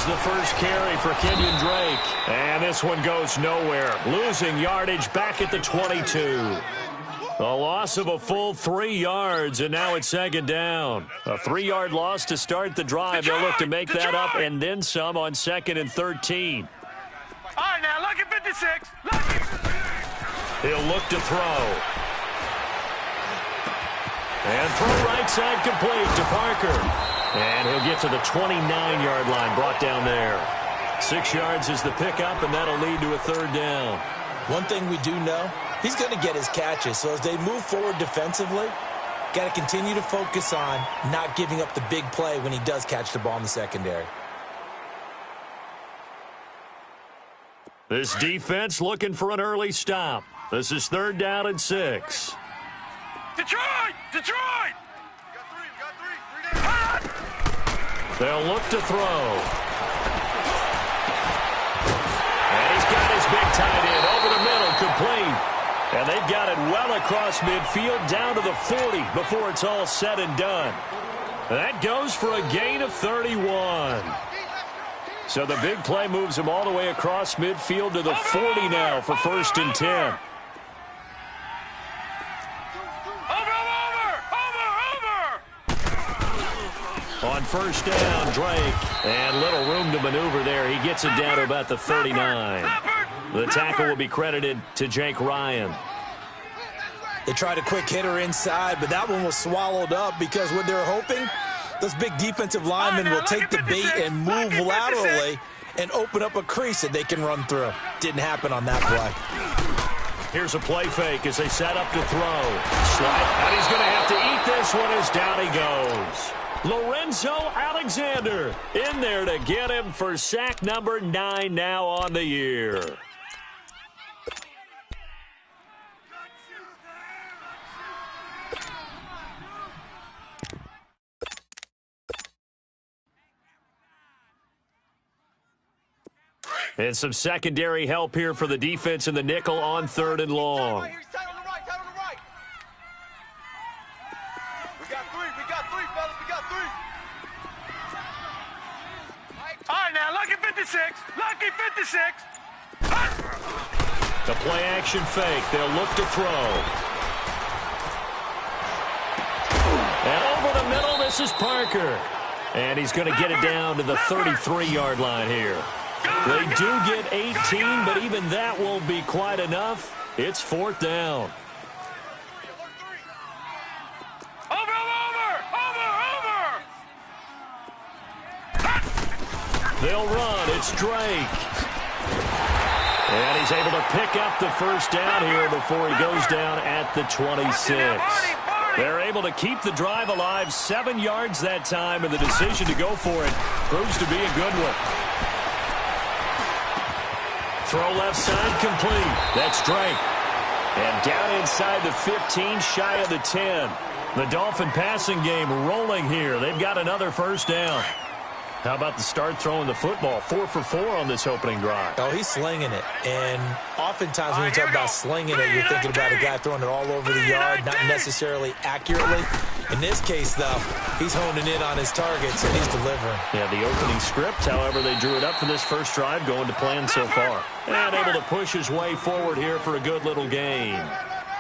the first carry for Kenyon Drake. And this one goes nowhere. Losing yardage back at the 22. A loss of a full 3 yards, and now it's second down. A 3-yard loss to start the drive. They'll look to make that up and then some on 2nd and 13. All right, now, lucky 56. He'll look to throw. And throw right side complete to Parker. And he'll get to the 29-yard line, brought down there. 6 yards is the pickup, and that'll lead to a 3rd down. One thing we do know, he's going to get his catches. So as they move forward defensively, got to continue to focus on not giving up the big play when he does catch the ball in the secondary. This defense looking for an early stop. This is 3rd down and 6. Detroit! Detroit! They'll look to throw. And he's got his big tight end over the middle, complete. And they've got it well across midfield down to the 40 before it's all said and done. That goes for a gain of 31. So the big play moves him all the way across midfield to the 40 now for 1st and 10. On 1st down, Drake. And little room to maneuver there. He gets it down to about the 39. The tackle will be credited to Jake Ryan. They tried a quick hitter inside, but that one was swallowed up because what they're hoping, those big defensive linemen will take the bait and move laterally and open up a crease that they can run through. Didn't happen on that play. Here's a play fake as they set up to throw. Slide. And he's going to have to eat this one as down he goes. Lorenzo Alexander in there to get him for sack number 9 now on the year. And some secondary help here for the defense in the nickel on 3rd and long. All right, now, lucky 56. Lucky 56. The play action fake. They'll look to throw. And over the middle, this is Parker. And he's going to get it down to the 33-yard line here. They do get 18, but even that won't be quite enough. It's 4th down. They'll run. It's Drake. And he's able to pick up the 1st down here before he goes down at the 26. They're able to keep the drive alive 7 yards that time, and the decision to go for it proves to be a good one. Throw left side complete. That's Drake. And down inside the 15, shy of the 10. The Dolphin passing game rolling here. They've got another 1st down. How about the start throwing the football? 4 for 4 on this opening drive. Oh, he's slinging it. And oftentimes when you talk about slinging it, you're thinking about a guy throwing it all over the yard, not necessarily accurately. In this case, though, he's honing in on his targets, and he's delivering. Yeah, the opening script, however, they drew it up for this first drive, going to plan so far. And able to push his way forward here for a good little gain.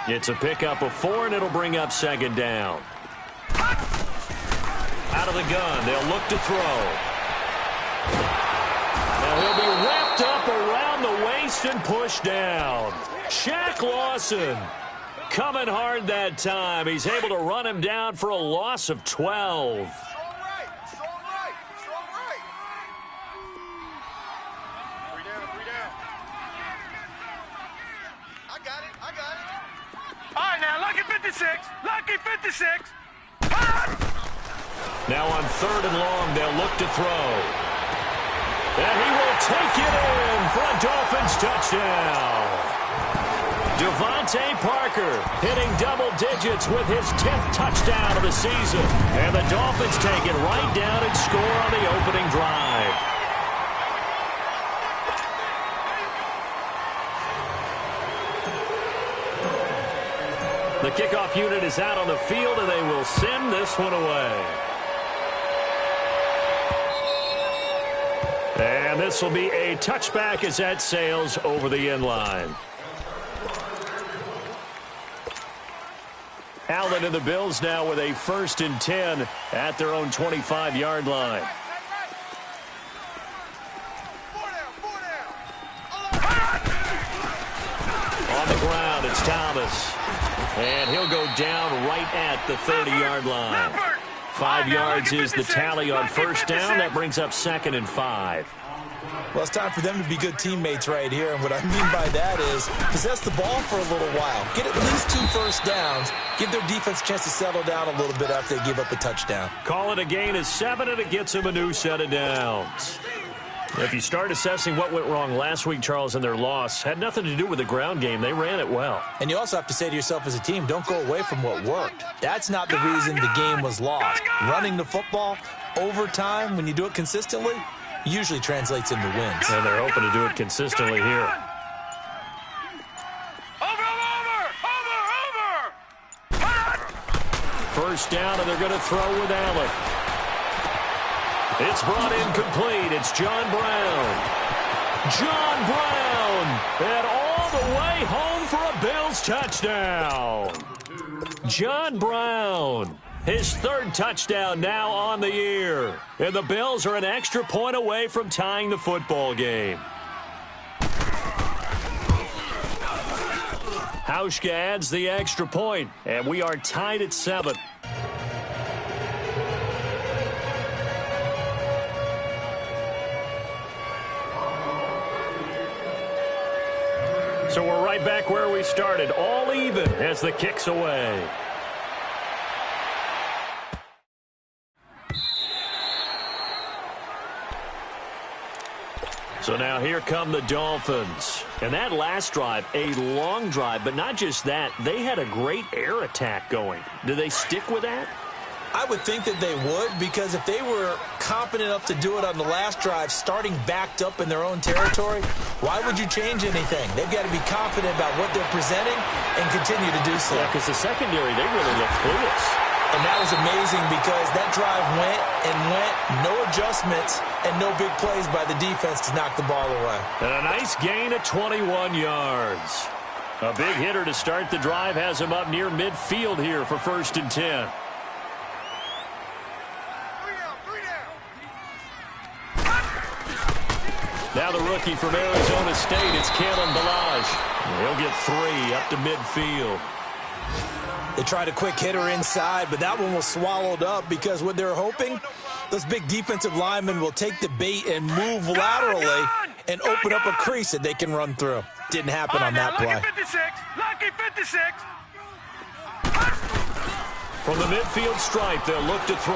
It's a pickup of 4, and it'll bring up 2nd down. Out of the gun, they'll look to throw. Now he'll be wrapped up around the waist and pushed down. Shaq Lawson coming hard that time. He's able to run him down for a loss of 12. All right, now, lucky 56. Lucky 56. Now on 3rd and long, they'll look to throw. And he will take it in for a Dolphins touchdown. Devontae Parker hitting double digits with his 10th touchdown of the season. And the Dolphins take it right down and score on the opening drive. The kickoff unit is out on the field, and they will send this one away. And this will be a touchback as that sails over the end line. Allen and the Bills now with a 1st and 10 at their own 25-yard line. On the ground, it's Thomas. And he'll go down right at the 30-yard line. 5 yards is the tally on 1st down. That brings up 2nd and 5. Well, it's time for them to be good teammates right here. And what I mean by that is possess the ball for a little while. Get at least 2 first downs. Give their defense a chance to settle down a little bit after they give up a touchdown. Call it a gain of 7, and it gets them a new set of downs. If you start assessing what went wrong last week, Charles, in their loss, had nothing to do with the ground game. They ran it well. And you also have to say to yourself as a team, don't go away from what worked. That's not the reason the game was lost. Running the football, overtime, when you do it consistently, usually translates into wins. And they're hoping to do it consistently here. First down, and they're going to throw with Allen. It's brought in complete. It's John Brown. John Brown, and all the way home for a Bills touchdown. John Brown, his 3rd touchdown now on the year. And the Bills are an extra point away from tying the football game. Hauschka adds the extra point, and we are tied at 7. So we're right back where we started, all even as the kick's away. So now here come the Dolphins. And that last drive, a long drive, but not just that, they had a great air attack going. Do they stick with that? I would think that they would, because if they were confident enough to do it on the last drive, starting backed up in their own territory, why would you change anything? They've got to be confident about what they're presenting and continue to do so. Yeah, because the secondary, they really look clueless. And that was amazing because that drive went and went, no adjustments, and no big plays by the defense to knock the ball away. And a nice gain of 21 yards. A big hitter to start the drive has him up near midfield here for 1st and 10. Now the rookie from Arizona State, it's Kalen Ballage. He'll get 3 up to midfield. They tried a quick hitter inside, but that one was swallowed up because what they're hoping, those big defensive linemen will take the bait and move laterally and open up a crease that they can run through. Didn't happen on that play. Lucky 56. Lucky 56. From the midfield stripe, they'll look to throw.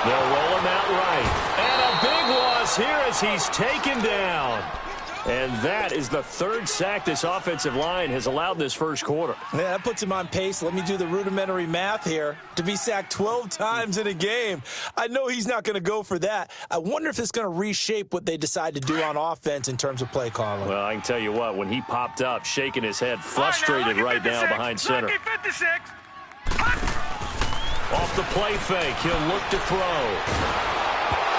They'll roll him out right. And a big loss here as he's taken down. And that is the 3rd sack this offensive line has allowed this first quarter. Yeah, that puts him on pace. Let me do the rudimentary math here. To be sacked 12 times in a game, I know he's not going to go for that. I wonder if it's going to reshape what they decide to do on offense in terms of play calling. Well, I can tell you what, when he popped up, shaking his head, frustrated right now behind center. Lucky 56. Off the play fake, he'll look to throw.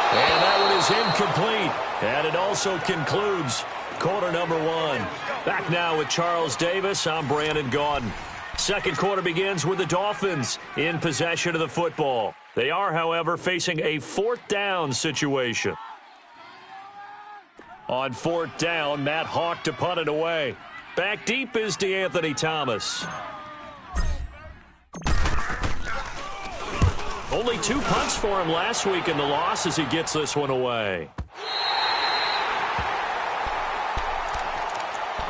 And that one is incomplete. And it also concludes quarter number 1. Back now with Charles Davis. I'm Brandon Gaudin. Second quarter begins with the Dolphins in possession of the football. They are, however, facing a 4th down situation. On 4th down, Matt Hawk to punt it away. Back deep is DeAnthony Thomas. Only 2 punts for him last week in the loss as he gets this one away.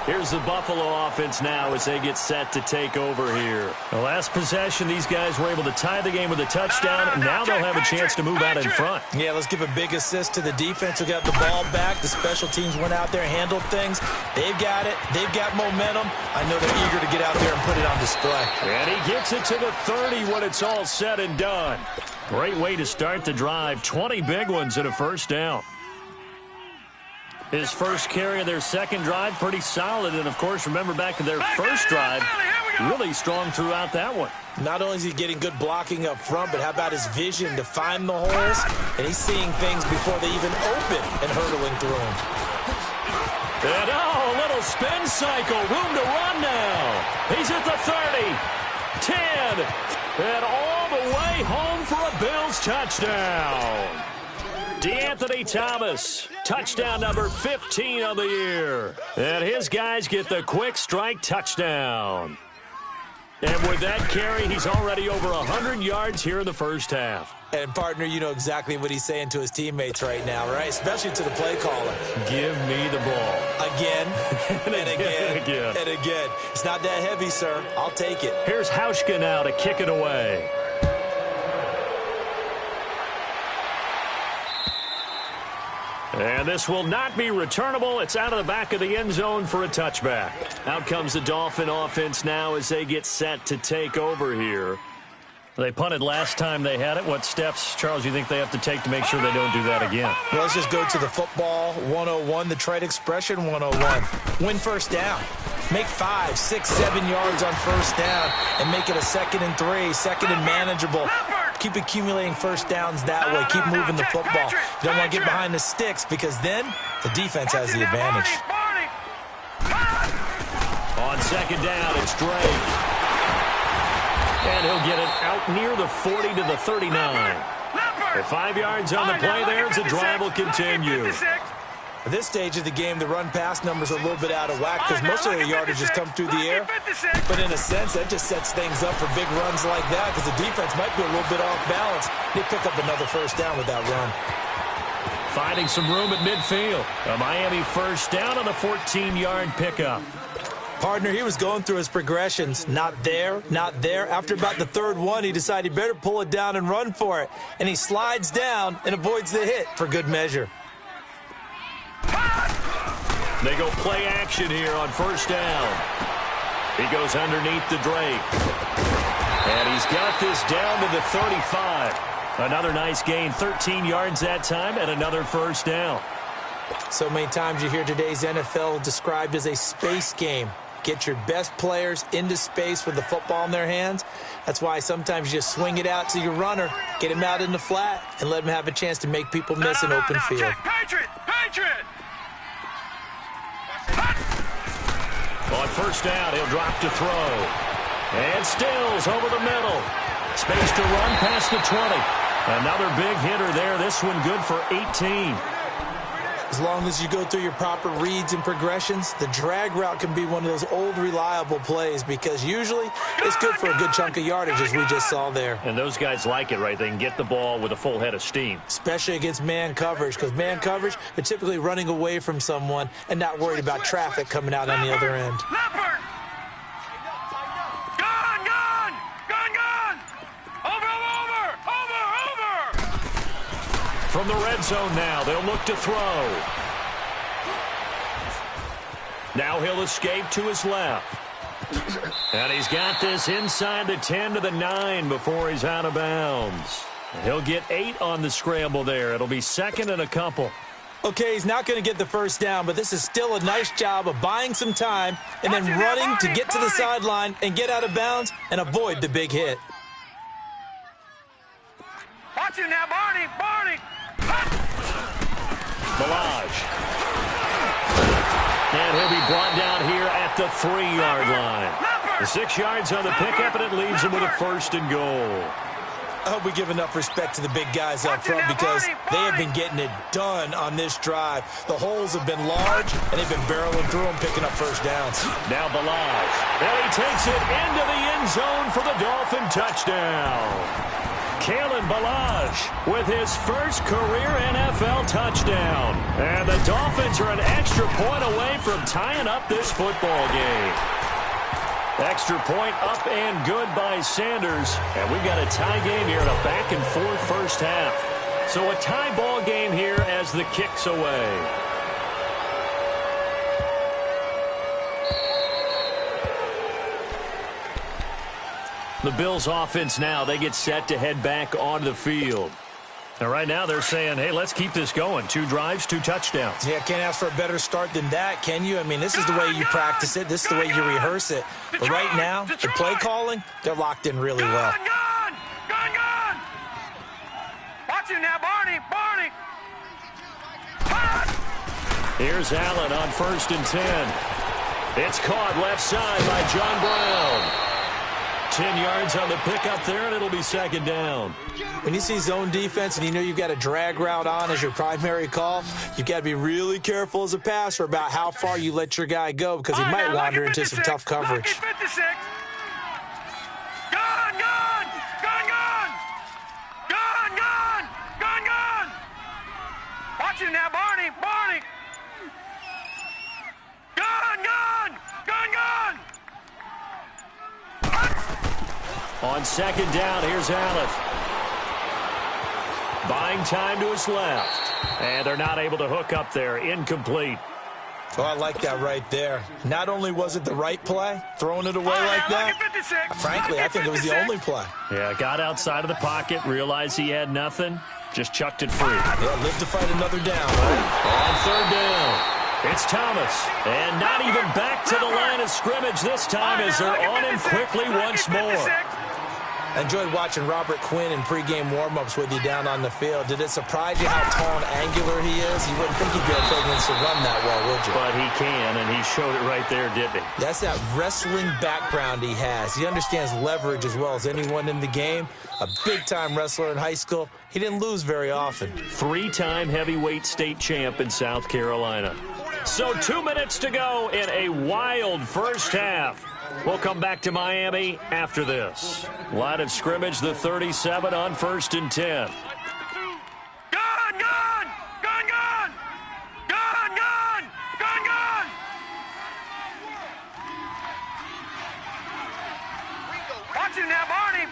Here's the Buffalo offense now as they get set to take over here. The last possession, these guys were able to tie the game with a touchdown, and now they'll have a chance to move out in front. Yeah, let's give a big assist to the defense who got the ball back. The special teams went out there, handled things. They've got it. They've got momentum. I know they're eager to get out there and put it on display. And he gets it to the 30 when it's all said and done. Great way to start the drive. 20 big ones and a first down. His first carry of their second drive, pretty solid. And, of course, remember back to their first drive, really strong throughout that one. Not only is he getting good blocking up front, but how about his vision to find the holes? And he's seeing things before they even open and hurdling through them. And a little spin cycle. Room to run now. He's at the 30, 10, and all the way home for a Bills touchdown. DeAnthony Thomas, touchdown number 15 of the year. And his guys get the quick strike touchdown. And with that carry, he's already over 100 yards here in the first half. And, partner, you know exactly what he's saying to his teammates right now, right? Especially to the play caller. Give me the ball. Again, and again, and again. It's not that heavy, sir. I'll take it. Here's Hauschka now to kick it away. And this will not be returnable. It's out of the back of the end zone for a touchback. Out comes the Dolphin offense now as they get set to take over here. They punted last time they had it. What steps, Charles, you think they have to take to make sure they don't do that again? Well, let's just go to the football 101, the trade expression 101. Win first down. Make 5, 6, 7 yards on first down and make it a 2nd and 3, 2nd and manageable. Keep accumulating first downs that way. Keep moving the football. You don't want to get behind the sticks because then the defense has the advantage. On second down, it's Drake. And he'll get it out near the 40 to the 39. With 5 yards on the play there, the drive will continue. At this stage of the game, the run-pass numbers are a little bit out of whack because most of their yardage just come through the air. But in a sense, that just sets things up for big runs like that because the defense might be a little bit off balance. They pick up another first down with that run. Finding some room at midfield. A Miami first down on the 14-yard pickup. Partner, he was going through his progressions. Not there, not there. After about the third one, he decided he better pull it down and run for it. And he slides down and avoids the hit for good measure. They go play action here on first down. He goes underneath to Drake. And he's got this down to the 35. Another nice gain, 13 yards that time, and another first down. So many times you hear today's NFL described as a space game. Get your best players into space with the football in their hands. That's why sometimes you just swing it out to your runner, get him out in the flat, and let him have a chance to make people miss an open field. Check. Patriot! On first down, he'll drop to throw. And Stills over the middle. Space to run past the 20. Another big hitter there. This one good for 18. As long as you go through your proper reads and progressions, the drag route can be one of those old reliable plays because usually it's good for a good chunk of yardage as we just saw there. And those guys like it, right? They can get the ball with a full head of steam. Especially against man coverage because man coverage, they're typically running away from someone and not worried about traffic coming out on the other end. Leopard! Gone! Over! From the red zone now, they'll look to throw. Now he'll escape to his left. And he's got this inside the 10 to the 9 before he's out of bounds. He'll get 8 on the scramble there. It'll be 2nd and a couple. Okay, he's not going to get the first down, but this is still a nice job of buying some time and then running to get to the sideline and get out of bounds and avoid the big hit. Watch him now, Barney! Balaj. And he'll be brought down here at the 3-yard line. The 6 yards on the pickup, and it leaves him with a 1st and goal. I hope we give enough respect to the big guys up front because they have been getting it done on this drive. The holes have been large, and they've been barreling through them, picking up first downs. Now Balaj. And he takes it into the end zone for the Dolphin touchdown. Kalen Balaj with his first career NFL touchdown. And the Dolphins are an extra point away from tying up this football game. Extra point up and good by Sanders. And we've got a tie game here in a back-and-forth first half. So a tie ball game here as the kick's away. The Bills offense now, they get set to head back onto the field. And right now they're saying, hey, let's keep this going. 2 drives, 2 touchdowns. Yeah, can't ask for a better start than that, can you? I mean, this is the way you practice it. This is the way you rehearse it. But right now, the play calling, they're locked in really well. Gun! Watch him now, Barney! Here's Allen on 1st and 10. It's caught left side by John Brown. 10 yards on the pickup there, and it'll be 2nd down. When you see zone defense and you know you've got a drag route on as your primary call, you've got to be really careful as a passer about how far you let your guy go because he might wander into some tough coverage. Gun! Watch him now, Barney! Gun! On 2nd down, here's Allen. Buying time to his left. And they're not able to hook up there. Incomplete. Oh, I like that right there. Not only was it the right play, throwing it away like that, frankly, I think it was the only play. Yeah, got outside of the pocket, realized he had nothing, just chucked it free. Yeah, live to fight another down, right? On 3rd down, it's Thomas. And not even back to the line of scrimmage this time as they're on him quickly once more. I enjoyed watching Robert Quinn in pregame warm-ups with you down on the field. Did it surprise you how tall and angular he is? You wouldn't think he'd be okay against the run that well, would you? But he can, and he showed it right there, didn't he? That's that wrestling background he has. He understands leverage as well as anyone in the game. A big-time wrestler in high school. He didn't lose very often. 3-time heavyweight state champ in South Carolina. So 2 minutes to go in a wild first half. We'll come back to Miami after this. Line of scrimmage, the 37 on 1st and 10. Gun! Watch him now, Barney!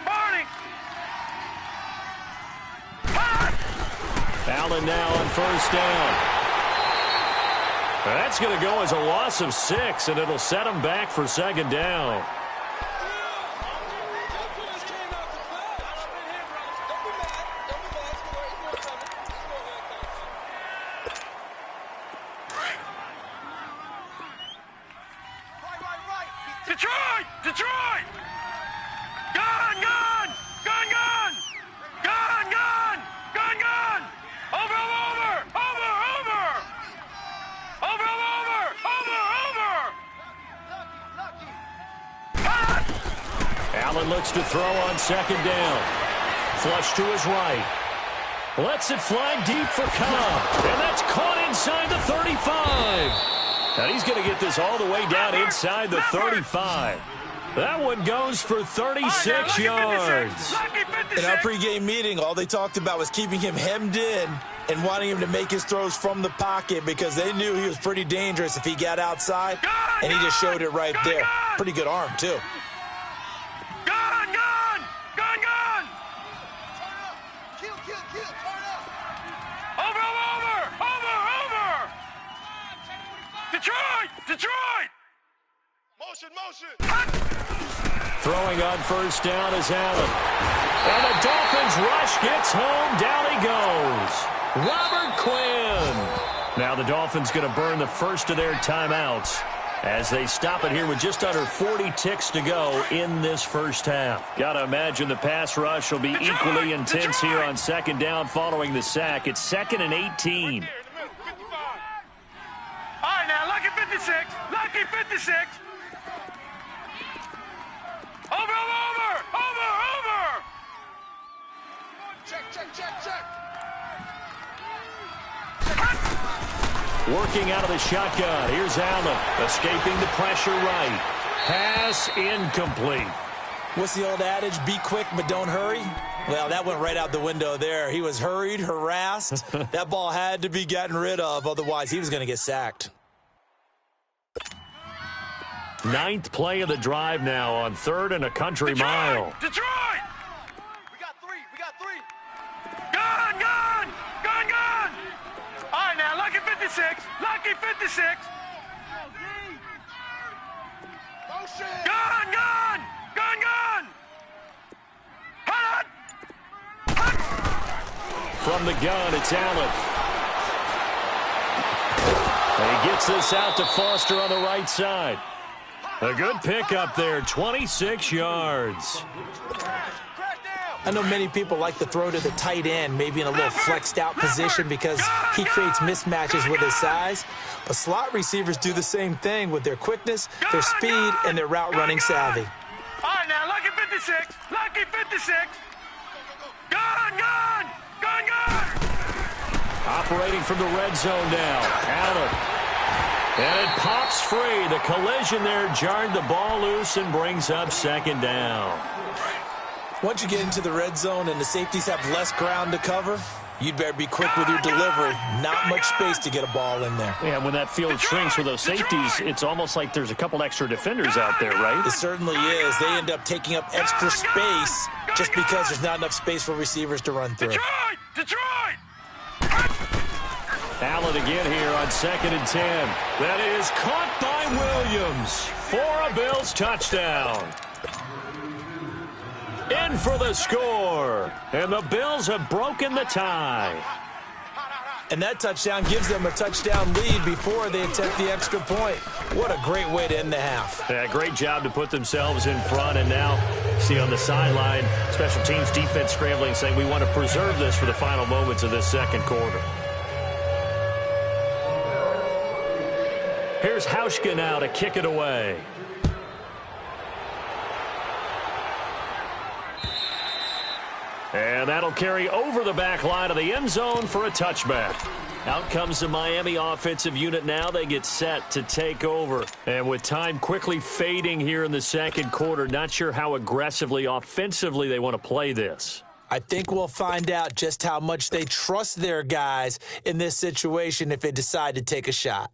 Allen now on 1st down. That's going to go as a loss of 6, and it'll set him back for 2nd down. Detroit! Gun! Allen looks to throw on 2nd down. Flush to his right. Lets it fly deep for Cobb. And that's caught inside the 35. And he's going to get this all the way down inside the 35. That one goes for 36 yards. In our pregame meeting, all they talked about was keeping him hemmed in and wanting him to make his throws from the pocket because they knew he was pretty dangerous if he got outside, and he just showed it right there. Pretty good arm, too. Detroit! Motion! Throwing on 1st down is Allen. And the Dolphins rush gets home. Down he goes. Robert Quinn. Now the Dolphins going to burn the first of their timeouts as they stop it here with just under 40 ticks to go in this first half. Got to imagine the pass rush will be equally intense here on 2nd down following the sack. It's 2nd and 18. All right, now, lucky 56. Lucky 56. Over. Check. Working out of the shotgun. Here's Allen. Escaping the pressure right. Pass incomplete. What's the old adage? Be quick, but don't hurry. Well, that went right out the window there. He was hurried, harassed. That ball had to be gotten rid of. Otherwise, he was going to get sacked. 9th play of the drive now on 3rd and a country mile. Detroit! We got three. Gun! All right, now, lucky 56. Gun! From the gun, it's Allen. And he gets this out to Foster on the right side. A good pickup there, 26 yards. I know many people like to throw to the tight end, maybe in a little flexed out position because he creates mismatches with his size. But slot receivers do the same thing with their quickness, their speed, and their route running savvy. All right, now, lucky 56. Lucky 56. Gun, gun. Gun, gun. Operating from the red zone now. Allen. And it pops free. The collision there jarred the ball loose and brings up second down. Once you get into the red zone and the safeties have less ground to cover, you'd better be quick with your delivery. Not much space to get a ball in there. Yeah, when that field shrinks with those safeties, it's almost like there's a couple extra defenders out there, right? It certainly is. They end up taking up extra space just because there's not enough space for receivers to run through. Detroit! Detroit! Allen again here on 2nd and 10. That is caught by Williams for a Bills touchdown. In for the score. And the Bills have broken the tie. And that touchdown gives them a touchdown lead before they attempt the extra point. What a great way to end the half. Yeah, great job to put themselves in front. And now, see on the sideline, special teams defense scrambling, saying we want to preserve this for the final moments of this second quarter. Here's Hauschka now to kick it away. And that'll carry over the back line of the end zone for a touchback. Out comes the Miami offensive unit now. They get set to take over. And with time quickly fading here in the second quarter, not sure how aggressively, offensively they want to play this. I think we'll find out just how much they trust their guys in this situation if they decide to take a shot.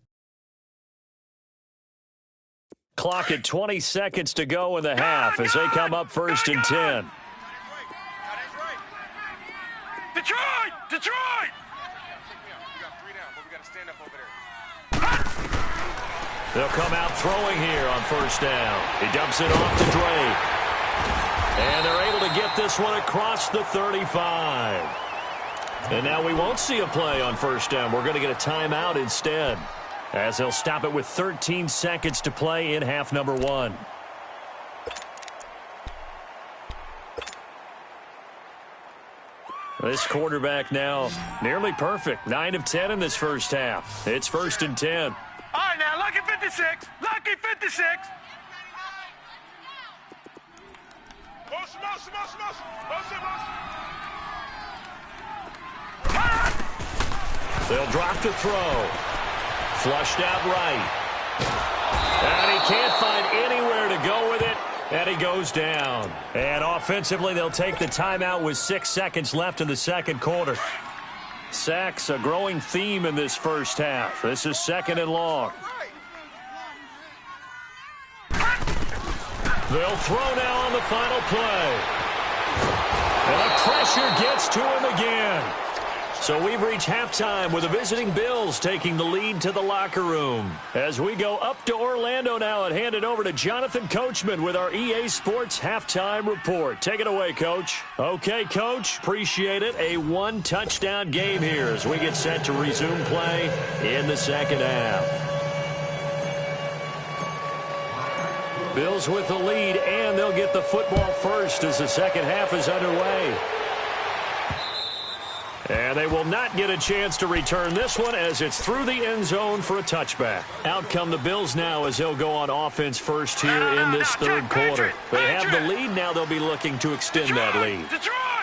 Clock at 20 seconds to go in the half as they come up 1st and 10. Detroit! Detroit! They'll come out throwing here on 1st down. He dumps it off to Drake. And they're able to get this one across the 35. And now we won't see a play on 1st down. We're going to get a timeout instead, as they'll stop it with 13 seconds to play in half number 1. This quarterback now nearly perfect. 9 of 10 in this first half. It's 1st and 10. All right, now, lucky 56. Lucky 56. They'll drop to throw. Flushed out right. And he can't find anywhere to go with it. And he goes down. And offensively, they'll take the timeout with 6 seconds left in the second quarter. Sacks, a growing theme in this first half. This is 2nd and long. They'll throw now on the final play. And the pressure gets to him again. So we've reached halftime with the visiting Bills taking the lead to the locker room. As we go up to Orlando now and hand it over to Jonathan Coachman with our EA Sports Halftime Report. Take it away, Coach. Okay, Coach. Appreciate it. A 1-touchdown game here as we get set to resume play in the second half. Bills with the lead, and they'll get the football first as the second half is underway. And they will not get a chance to return this one as it's through the end zone for a touchback. Out come the Bills now as they'll go on offense first here in this third quarter. They have the lead. Now they'll be looking to extend that lead.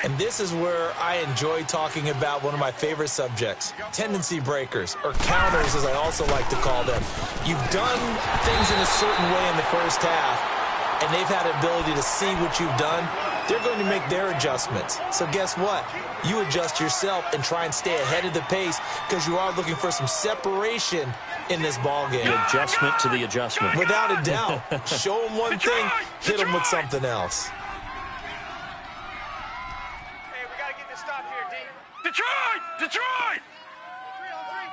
And this is where I enjoy talking about one of my favorite subjects, tendency breakers, or counters as I also like to call them. You've done things in a certain way in the first half, and they've had the ability to see what you've done. They're going to make their adjustments. So guess what? You adjust yourself and try and stay ahead of the pace because you are looking for some separation in this ball game. The adjustment to the adjustment. Without a doubt. Show them one thing, hit them with something else. Hey, we got to get this stop here, D. Detroit! Detroit!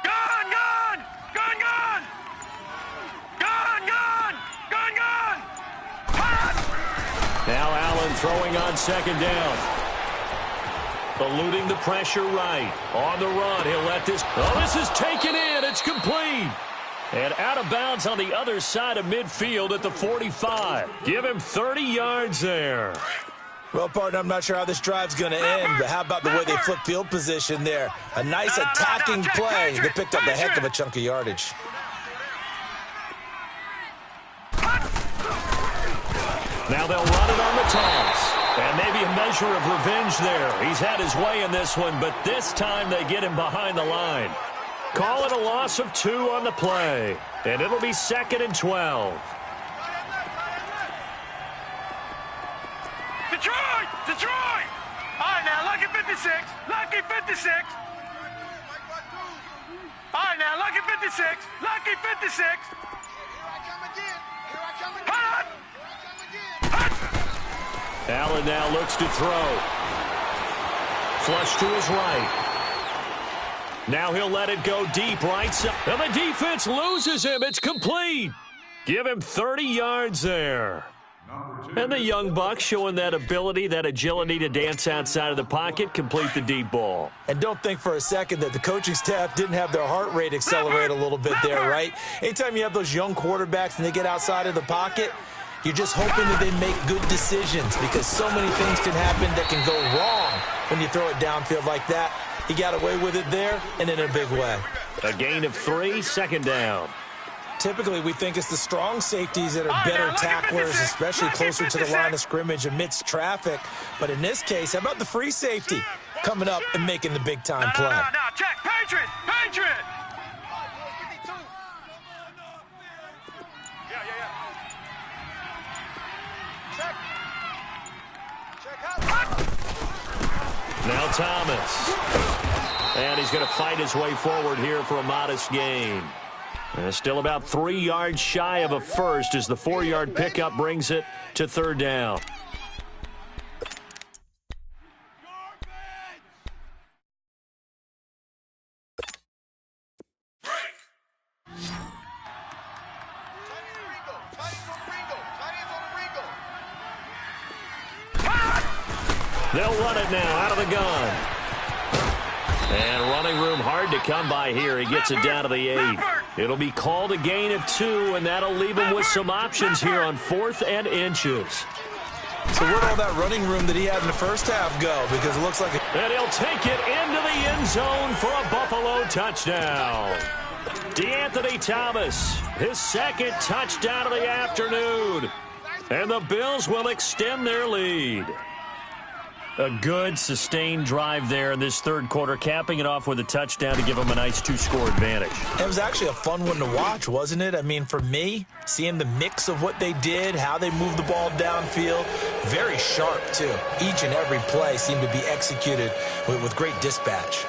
Gun, gun! Gun, gun! Gun, gun! Gun, gun! Now Allen throwing on 2nd down. eluding the pressure right. On the run, he'll let this. Oh, this is taken in. It's complete. And out of bounds on the other side of midfield at the 45. Give him 30 yards there. Well, partner, I'm not sure how this drive's going to end, but how about the way they flip field position there? A nice attacking play. They picked up a heck of a chunk of yardage. Now they'll run it on the toss. And maybe a measure of revenge there. He's had his way in this one, but this time they get him behind the line. Call it a loss of 2 on the play. And it'll be 2nd and 12. Detroit! Detroit! All right, now, lucky 56. Lucky 56. All right, now, lucky 56. Lucky 56. Here I come again. Here I come again. Hut! Allen now looks to throw. Flush to his right. Now he'll let it go deep right side. And the defense loses him. It's complete. Give him 30 yards there. And the young buck showing that ability, that agility to dance outside of the pocket, complete the deep ball. And don't think for a second that the coaching staff didn't have their heart rate accelerate a little bit there, right? Anytime you have those young quarterbacks and they get outside of the pocket, you're just hoping that they make good decisions because so many things can happen that can go wrong when you throw it downfield like that. He got away with it there and in a big way. A gain of 3, 2nd down. Typically, we think it's the strong safeties that are better tacklers, especially closer to the line of scrimmage amidst traffic. But in this case, how about the free safety coming up and making the big-time play? No, check. Patriot! Patriot! Now Thomas. And he's going to fight his way forward here for a modest gain. Still about 3 yards shy of a first as the 4-yard pickup brings it to 3rd down. They'll run it now out of the gun. And running room hard to come by here. He gets it down to the 8. It'll be called a gain of 2, and that'll leave him with some options here on 4th and inches. So where'd all that running room that he had in the first half go? Because it looks like and he'll take it into the end zone for a Buffalo touchdown. DeAnthony Thomas, his 2nd touchdown of the afternoon. And the Bills will extend their lead. A good, sustained drive there in this 3rd quarter, capping it off with a touchdown to give them a nice 2-score advantage. It was actually a fun one to watch, wasn't it? I mean, for me, seeing the mix of what they did, how they moved the ball downfield, very sharp, too. Each and every play seemed to be executed with great dispatch.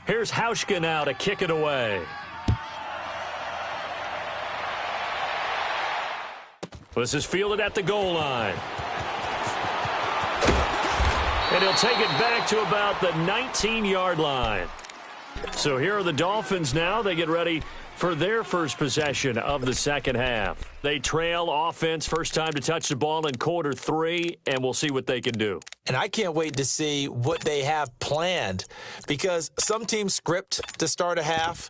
Here's Hauschka now to kick it away. This is fielded at the goal line. And he'll take it back to about the 19-yard line. So here are the Dolphins now. They get ready for their first possession of the 2nd half. They trail offense, first time to touch the ball in quarter 3, and we'll see what they can do. And I can't wait to see what they have planned because some teams script to start a half.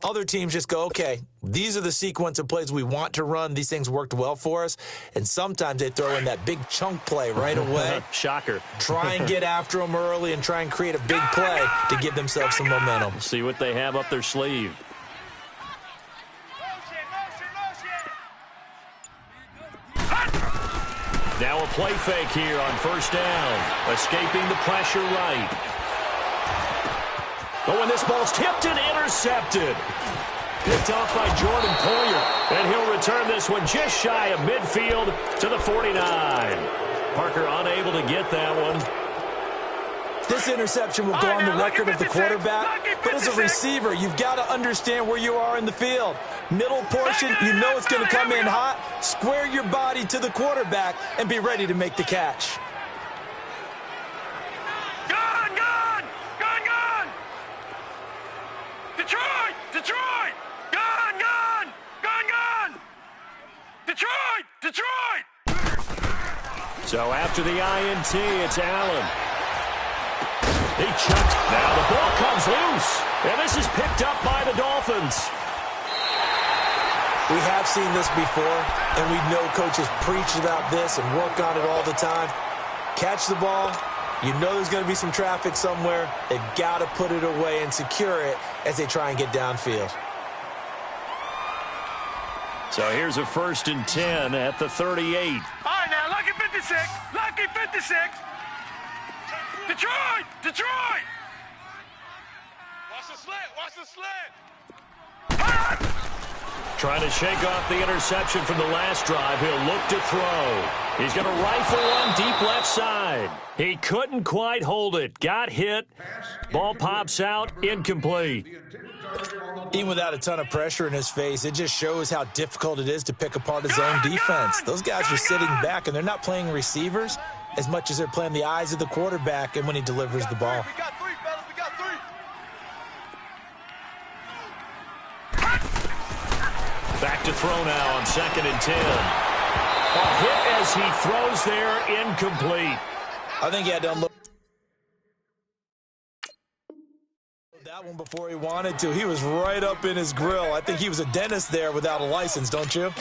Other teams just go, okay, these are the sequence of plays we want to run. These things worked well for us. And sometimes they throw in that big chunk play right away. Shocker. Try and get after them early and try and create a big play to give themselves some momentum. See what they have up their sleeve. Now a play fake here on 1st down. Escaping the pressure right. Oh, and this ball's tipped and intercepted. Picked off by Jordan Poyer. And he'll return this one just shy of midfield to the 49. Parker unable to get that one. This interception will go on the record of the quarterback, but as a receiver, you've got to understand where you are in the field. Middle portion, you know it's going to come in hot. Square your body to the quarterback and be ready to make the catch. Gone! Gone! Gone! Gone! Detroit! Detroit! So after the INT, it's Allen. He chucked. Now the ball comes loose. And this is picked up by the Dolphins. We have seen this before, and we know coaches preach about this and work on it all the time. Catch the ball. You know there's going to be some traffic somewhere. They've got to put it away and secure it as they try and get downfield. So here's a 1st and 10 at the 38. All right, now, lucky 56. Lucky 56. Detroit! Detroit! Watch the slant. Watch the slant. Trying to shake off the interception from the last drive. He'll look to throw. He's going to rifle one deep left side. He couldn't quite hold it. Got hit. Ball pops out. Incomplete. Even without a ton of pressure in his face, it just shows how difficult it is to pick apart his own defense. Those guys are sitting back, and they're not playing receivers as much as they're playing the eyes of the quarterback and when he delivers the ball. We got three, fellas. We got three. Back to throw now on 2nd and 10. A hit as he throws there, incomplete. I think he had to unload that one before he wanted to. He was right up in his grill. I think he was a dentist there without a license, don't you?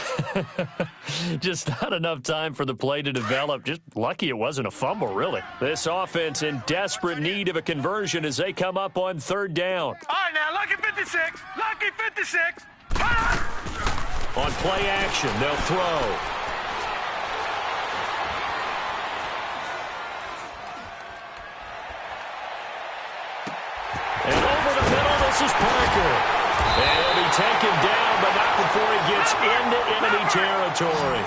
Just not enough time for the play to develop. Just lucky it wasn't a fumble, really. This offense in desperate need of a conversion as they come up on 3rd down. All right, now, lucky 56. Lucky 56. On play action, they'll throw. And over the middle, this is Parker. And he'll be taken down, but not before he gets into enemy territory.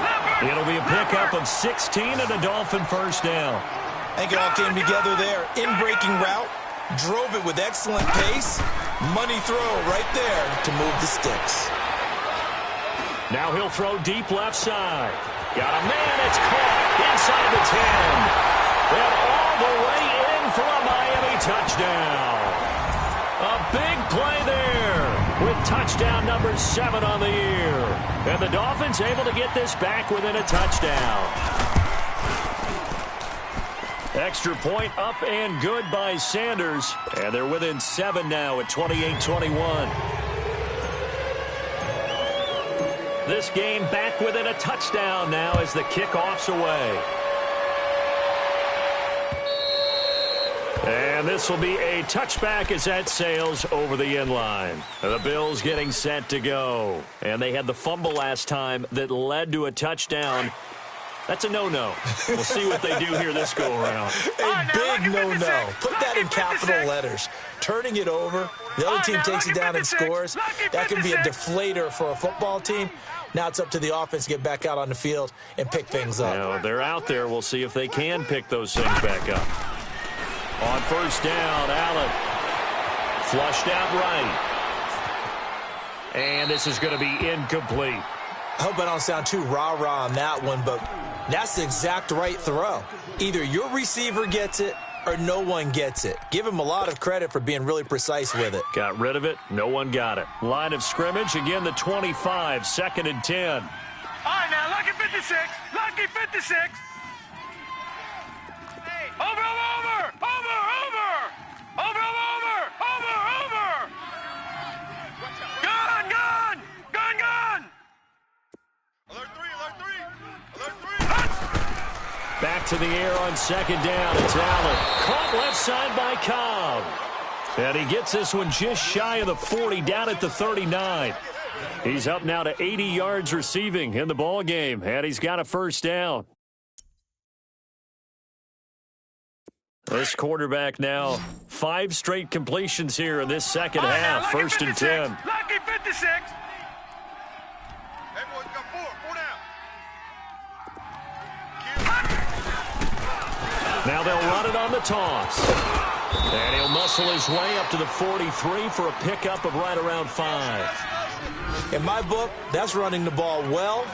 It'll be a pickup of 16 and a Dolphin 1st down. I think it all came together there. In-breaking route, drove it with excellent pace. Money throw right there to move the sticks. Now he'll throw deep left side. Got a man, it's caught inside the 10. And all the way in for a Miami touchdown. A big play there with touchdown number 7 on the year. And the Dolphins able to get this back within a touchdown. Extra point up and good by Sanders. And they're within 7 now at 28-21. This game back within a touchdown now as the kickoff's away. And this will be a touchback as that sails over the end line. The Bills getting set to go. And they had the fumble last time that led to a touchdown. That's a no-no. We'll see what they do here this go-around. A big no-no. Put that in capital letters. Turning it over, the other team takes it down and scores. That can be a deflator for a football team. Now it's up to the offense to get back out on the field and pick things up. Now, they're out there. We'll see if they can pick those things back up. On 1st down, Allen. Flushed out right. And this is going to be incomplete. I hope I don't sound too rah-rah on that one, but that's the exact right throw. Either your receiver gets it or no one gets it. Give him a lot of credit for being really precise with it. Got rid of it. No one got it. Line of scrimmage, again, the 25, 2nd and 10. All right, now, lucky 56. Lucky 56. Over, over, over. Over, over. Over, over, over, over. Gun, gun. Gun, gun. Alert 3, alert 3. Alert 3. Back to the air on 2nd down. It's Allen. Caught left side by Cobb. And he gets this one just shy of the 40, down at the 39. He's up now to 80 yards receiving in the ball game, and he's got a 1st down. This quarterback now, 5 straight completions here in this second half. 1st and 10. Lucky 56. Everyone's got 4 down. Now they'll run it on the toss. And he'll muscle his way up to the 43 for a pickup of right around 5. In my book, that's running the ball well,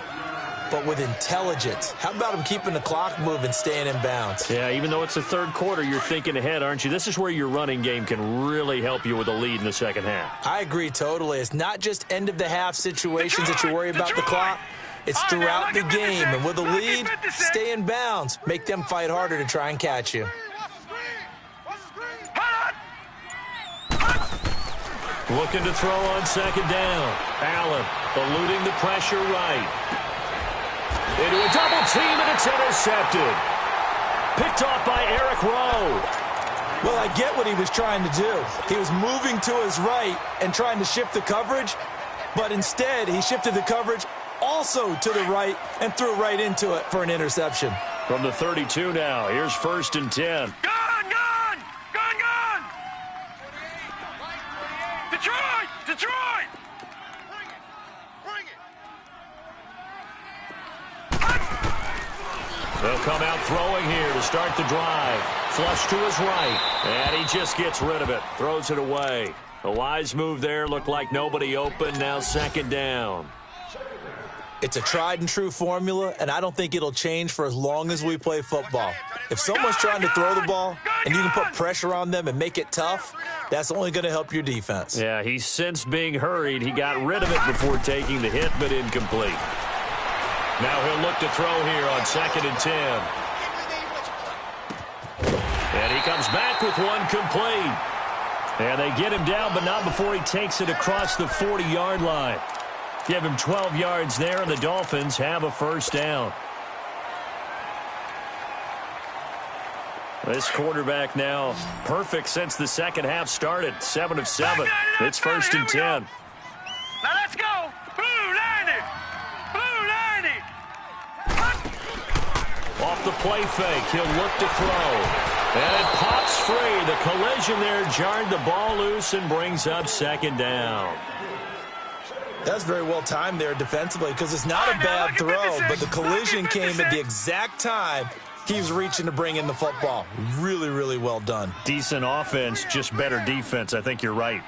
but with intelligence. How about him keeping the clock moving, staying in bounds? Yeah, even though it's the 3rd quarter, you're thinking ahead, aren't you? This is where your running game can really help you with a lead in the second half. I agree totally. It's not just end-of-the-half situations that you worry about the clock. It's throughout the game, and with a lead, stay in bounds. Make them fight harder to try and catch you. Looking to throw on second down. Allen eluding the pressure right. Into a double team, and it's intercepted. Picked off by Eric Rowe. Well, I get what he was trying to do. He was moving to his right and trying to shift the coverage, but instead he shifted the coverage also to the right and threw right into it for an interception. From the 32 now, here's 1st and 10. Gone! Detroit! Detroit! Bring it! They'll come out throwing here to start the drive. Flush to his right, and he just gets rid of it. Throws it away. A wise move there. Looked like nobody open. Now 2nd down. It's a tried-and-true formula, and I don't think it'll change for as long as we play football. If someone's trying to throw the ball and you can put pressure on them and make it tough, that's only going to help your defense. Yeah, he sensed being hurried. He got rid of it before taking the hit, but incomplete. Now he'll look to throw here on 2nd and 10. And he comes back with one complete. And they get him down, but not before he takes it across the 40-yard line. Give him 12 yards there, and the Dolphins have a 1st down. This quarterback now perfect since the second half started. 7 of 7. It's 1st and 10. Now let's go. Blue 90. Blue 90. Off the play fake, he'll look to throw. And it pops free. The collision there jarred the ball loose and brings up 2nd down. That's very well timed there defensively because it's not a bad throw, but the collision came at the exact time he was reaching to bring in the football. Really, really well done. Decent offense, just better defense. I think you're right.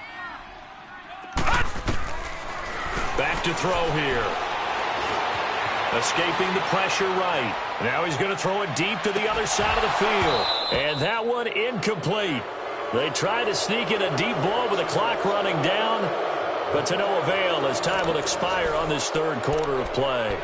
Back to throw here. Escaping the pressure right. Now he's going to throw it deep to the other side of the field. And that one incomplete. They try to sneak in a deep ball with the clock running down, but to no avail as time will expire on this 3rd quarter of play.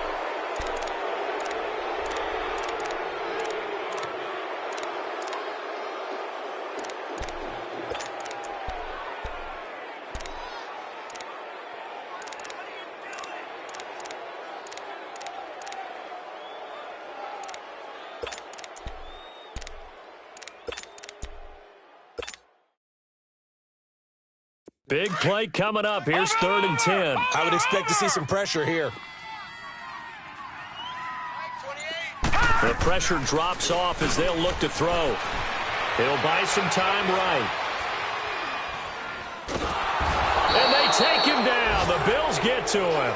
Big play coming up. Here's 3rd and 10. I would expect to see some pressure here. The pressure drops off as they'll look to throw. He'll buy some time right. And they take him down. The Bills get to him.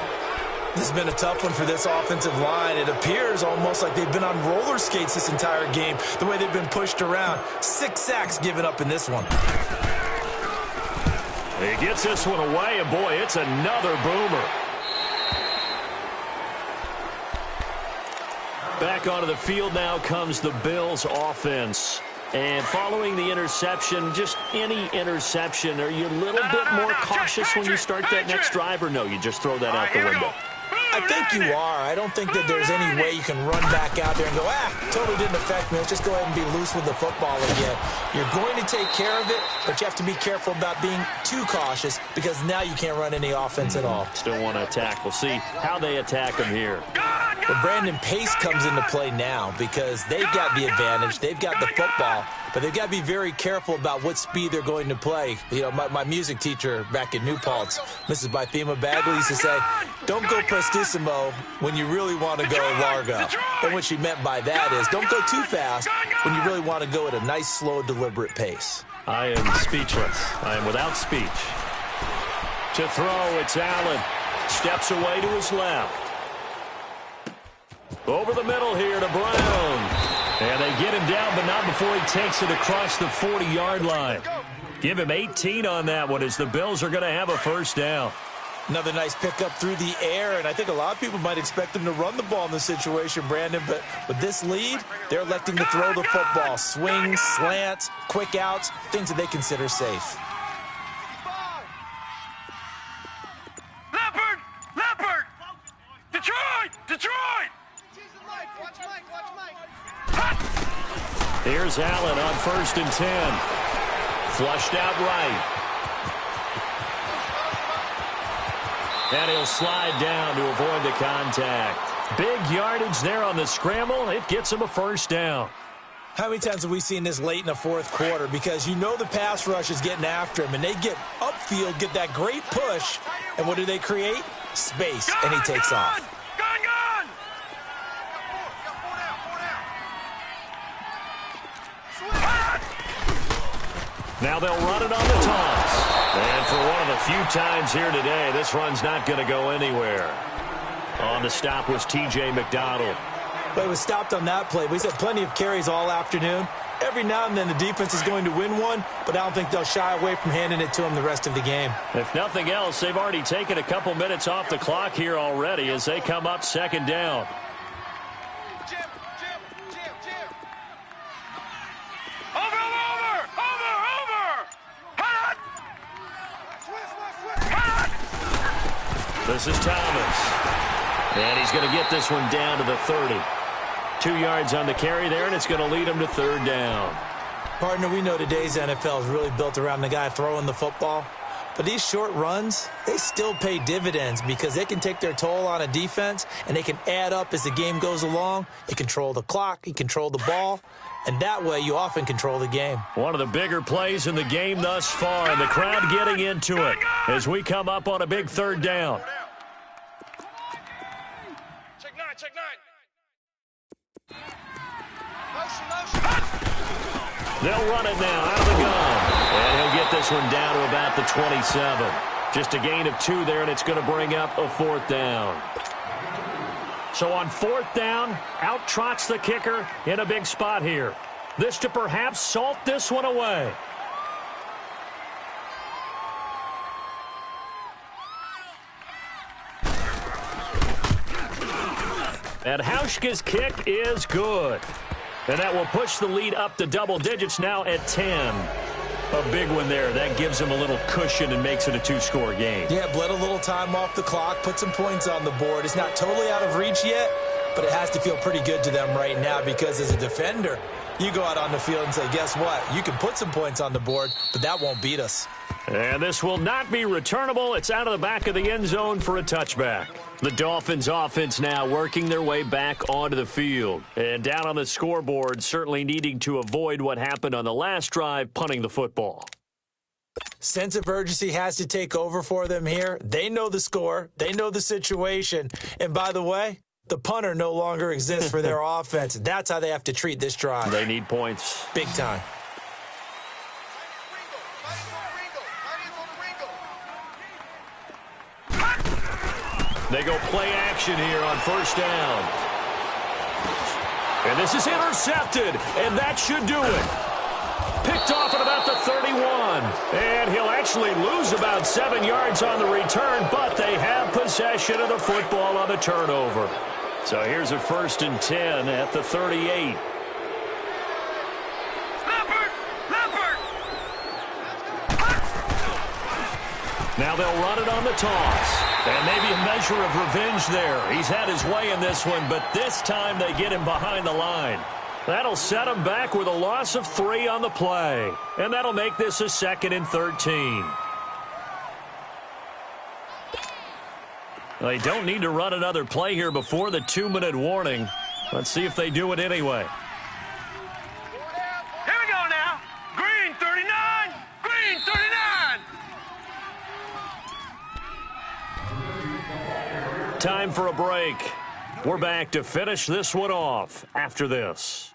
This has been a tough one for this offensive line. It appears almost like they've been on roller skates this entire game, the way they've been pushed around. 6 sacks given up in this one. He gets this one away, and boy, it's another boomer. Back onto the field now comes the Bills offense. And following the interception, just any interception, are you a little bit more cautious when you start that next drive, or no, you just throw that out the window? I think you are. I don't think that there's any way you can run back out there and go, totally didn't affect me. Let's just go ahead and be loose with the football again. You're going to take care of it, but you have to be careful about being too cautious because now you can't run any offense at all. Still want to attack. We'll see how they attack him here. But Brandon, pace comes into play now because they've got the advantage. They've got the football, but they've got to be very careful about what speed they're going to play. You know, my music teacher back in New Paltz, Mrs. Bythema Bagley, used to say, don't go prestissimo when you really want to go largo. And what she meant by that is don't go too fast when you really want to go at a nice, slow, deliberate pace. I am speechless. I am without speech. To throw, it's Allen. Steps away to his left. Over the middle here to Brown. And they get him down, but not before he takes it across the 40-yard line. Give him 18 on that one as the Bills are going to have a 1st down. Another nice pickup through the air, and I think a lot of people might expect them to run the ball in this situation, Brandon, but with this lead, they're electing to throw the football. Swings, slants, quick outs, things that they consider safe. Leopard! Leopard! Detroit! Here's Allen on 1st and 10. Flushed out right. And he'll slide down to avoid the contact. Big yardage there on the scramble. It gets him a first down. How many times have we seen this late in the fourth quarter? Because you know the pass rush is getting after him, and they get upfield, get that great push, and what do they create? Space, and he takes off. Gone! Now they'll run it on the toss. And for one of the few times here today, this run's not going to go anywhere. On the stop was T.J. McDonald. But it was stopped on that play. We've had plenty of carries all afternoon. Every now and then the defense is going to win one, but I don't think they'll shy away from handing it to him the rest of the game. If nothing else, they've already taken a couple minutes off the clock here already as they come up 2nd down. Jim. Over! Hot! This is Thomas. And he's going to get this one down to the 30. 2 yards on the carry there, and it's going to lead him to 3rd down. Partner, we know today's NFL is really built around the guy throwing the football. But these short runs, they still pay dividends because they can take their toll on a defense, and they can add up as the game goes along. You control the clock, you control the ball, and that way you often control the game. One of the bigger plays in the game thus far, and the crowd getting into it as we come up on a big 3rd down. Check 9. They'll run it now out of the gun. And he'll get this one down to about the 27. Just a gain of 2 there, and it's going to bring up a 4th down. So on 4th down, out trots the kicker in a big spot here. This to perhaps salt this one away. And Hauschka's kick is good. And that will push the lead up to double digits now at 10. A big one there. That gives them a little cushion and makes it a 2-score game. Yeah, bled a little time off the clock, put some points on the board. It's not totally out of reach yet, but it has to feel pretty good to them right now because as a defender, you go out on the field and say, guess what? You can put some points on the board, but that won't beat us. And this will not be returnable. It's out of the back of the end zone for a touchback. The Dolphins offense now working their way back onto the field. And down on the scoreboard, certainly needing to avoid what happened on the last drive, punting the football. Sense of urgency has to take over for them here. They know the score. They know the situation. And by the way, the punter no longer exists for their offense. That's how they have to treat this drive. They need points. Big time. They go play action here on 1st down. And this is intercepted, and that should do it. Picked off at about the 31. And he'll actually lose about 7 yards on the return, but they have possession of the football on the turnover. So here's a 1st and 10 at the 38. Now they'll run it on the toss. And maybe a measure of revenge there. He's had his way in this one, but this time they get him behind the line. That'll set him back with a loss of 3 on the play. And that'll make this a 2nd and 13. They don't need to run another play here before the 2-minute warning. Let's see if they do it anyway. Here we go now. Green 39. Green 39. Time for a break. We're back to finish this one off after this.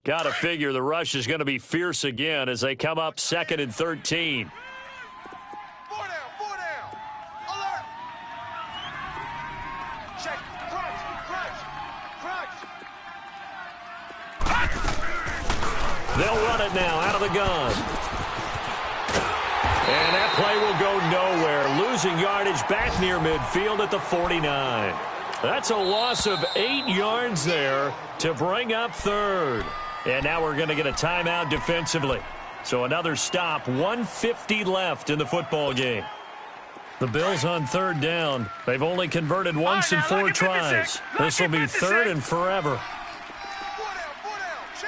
Got to figure the rush is going to be fierce again as they come up 2nd and 13. 4 down. Alert. Check. Crunch. They'll run it now out of the gun. And that play will go nowhere. Losing yardage back near midfield at the 49. That's a loss of 8 yards there to bring up 3rd. And now we're going to get a timeout defensively. So another stop, 1:50 left in the football game. The Bills on third down. They've only converted once in 4 tries. This will be third and forever.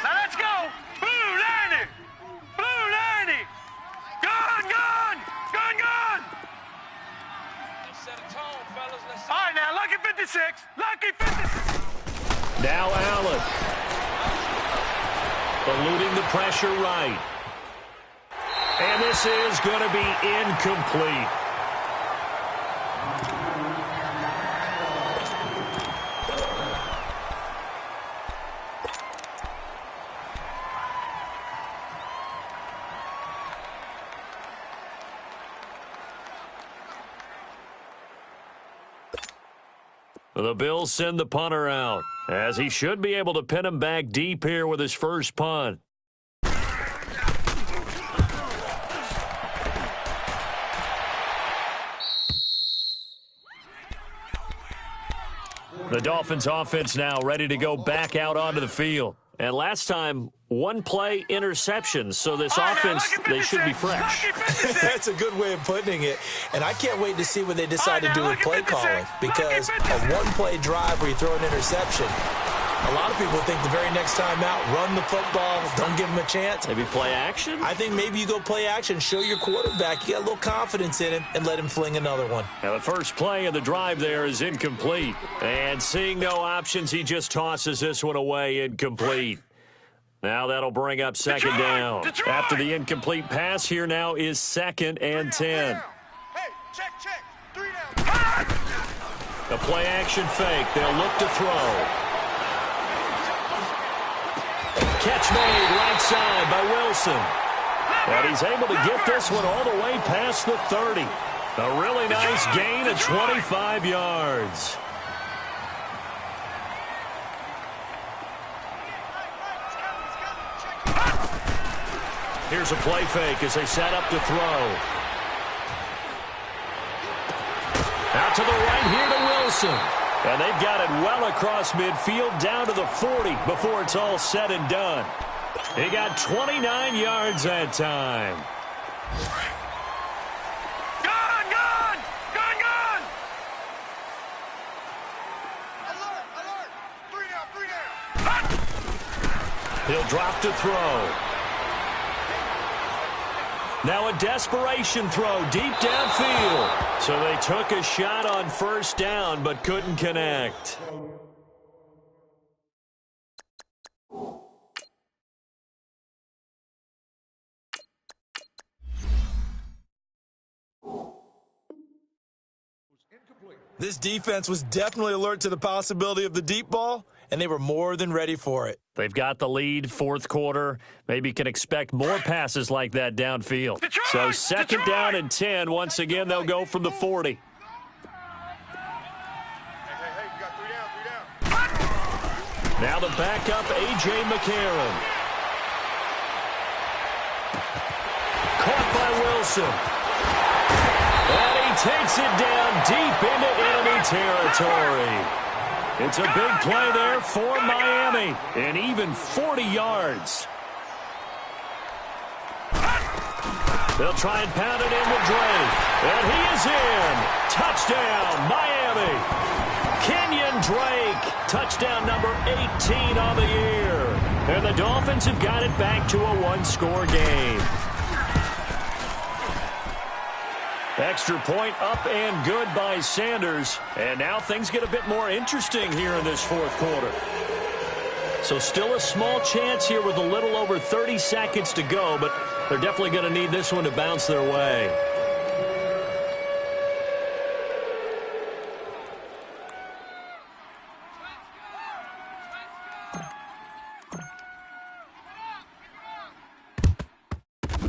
Now let's go. Blue 90. Blue 90. Gone. Set a tone, fellas. All right, now, lucky 56. Lucky 56. Now Allen. Eluding the pressure right. And this is going to be incomplete. The Bills send the punter out, as he should be able to pin him back deep here with his first punt. The Dolphins offense now ready to go back out onto the field. And last time, 1 play interception, so this offense, they should be fresh. That's a good way of putting it. And I can't wait to see what they decide to do with play calling, because a 1-play drive where you throw an interception, a lot of people think the very next time out, run the football, don't give him a chance. Maybe play action? I think maybe you go play action, show your quarterback, you got a little confidence in him, and let him fling another one. Now the first play of the drive there is incomplete. And seeing no options, he just tosses this one away, incomplete. Now that'll bring up second down. After the incomplete pass, here now is 2nd and 10. Hey, check. 3 down. The play action fake. They'll look to throw. Catch made right side by Wilson. And he's able to get this one all the way past the 30. A really nice gain of 25 yards. Here's a play fake as they set up to throw. Out to the right here to Wilson. And they've got it well across midfield down to the 40 before it's all said and done. He got 29 yards that time. Gone. Alert. 3 down. He'll drop to throw. Now a desperation throw deep downfield. So they took a shot on first down but couldn't connect. This defense was definitely alert to the possibility of the deep ball, and they were more than ready for it. They've got the lead, 4th quarter. Maybe can expect more passes like that downfield. So 2nd down and 10. Once again, they'll go from the 40. Hey, you got 3 down. Now the backup, A.J. McCarron. Caught by Wilson. And he takes it down deep into enemy territory. It's a big play there for Miami, and even 40 yards. They'll try and pound it in with Drake, and he is in. Touchdown, Miami. Kenyon Drake, touchdown number 18 on the year. And the Dolphins have got it back to a 1-score game. Extra point up and good by Sanders. And now things get a bit more interesting here in this 4th quarter. So still a small chance here with a little over 30 seconds to go, but they're definitely going to need this one to bounce their way.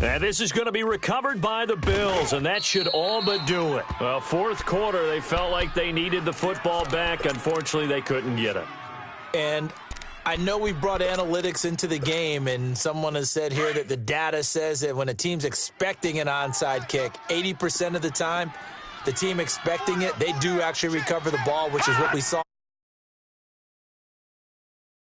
And this is going to be recovered by the Bills, and that should all but do it. Well, 4th quarter, they felt like they needed the football back. Unfortunately, they couldn't get it. And I know we've brought analytics into the game, and someone has said here that the data says that when a team's expecting an onside kick, 80% of the time, the team expecting it, they do actually recover the ball, which is what we saw.